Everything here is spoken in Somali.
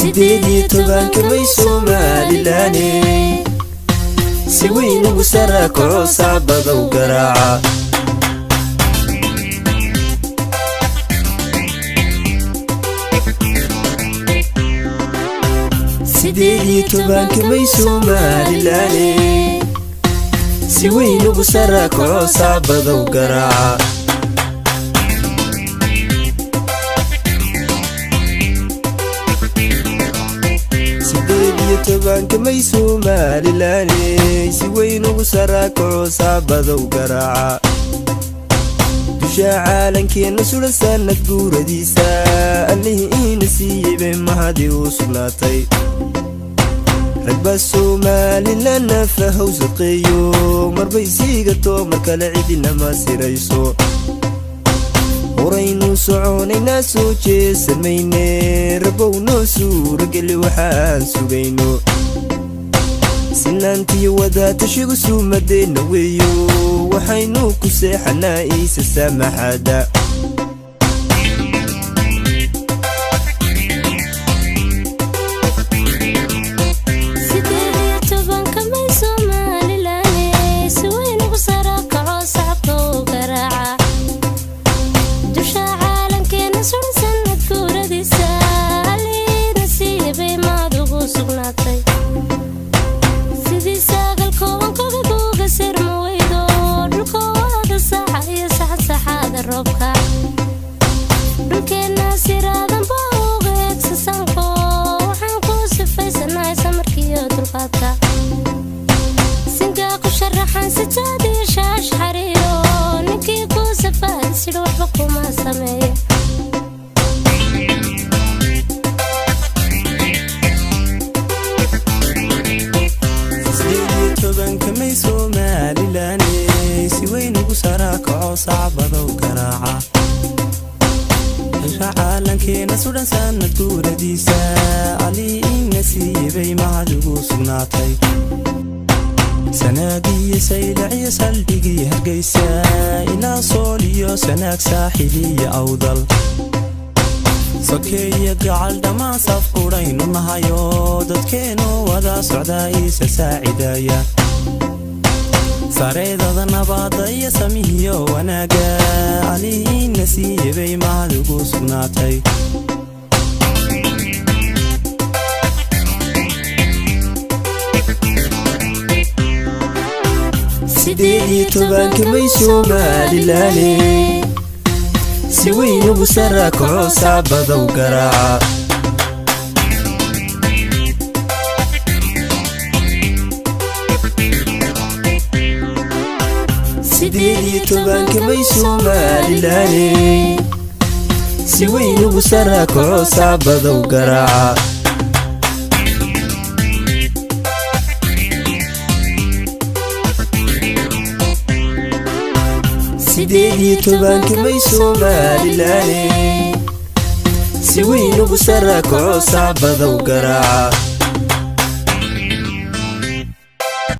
sideedii tobanka may Somaliland si weyn ugu sarako saabada u garaaca sideedii tobanka may Somaliland si weyn ugu sarako saabada u garaaca tobanka may Somaliland si weyn ugu sarako saabada u garaaca dusha caalankeena sulan sanad guuradiisa allihii ina siiyay mahadi u sugnaatay ragba Somaliland nafahow saqeeyo marbay siigato markale cidina ma sirayso horaynu soconayna soo jeesamayne rabowno suurageli waxaan sugayno sinantii wadatashigu suumadeena weeyo waxaynu ku seexanaa isa samaxada caalankeena sudan sanad guuradiisa allihii siiyay mahadigu sugnaatay sanadii saylaciya saldhigii hargeysa ilaa sooliyo sanaag saaxiliya awdal sokeeya gacal dhamaan saf quraynu nahayo dadkeenu wada socdaa isa saacidaya sareedada nabada iyo samihiyo wanaaga allihii ina siiyay mahadigu sugnaatay sideedii tobanka may Somaliland si weyn ugu sarako saabada u garaaca sideedii tobanka may Somaliland si weyn ugu sarako saabada u garaaca sideedii tobanka may Somaliland si weyn ugu sarako saabada u garaaca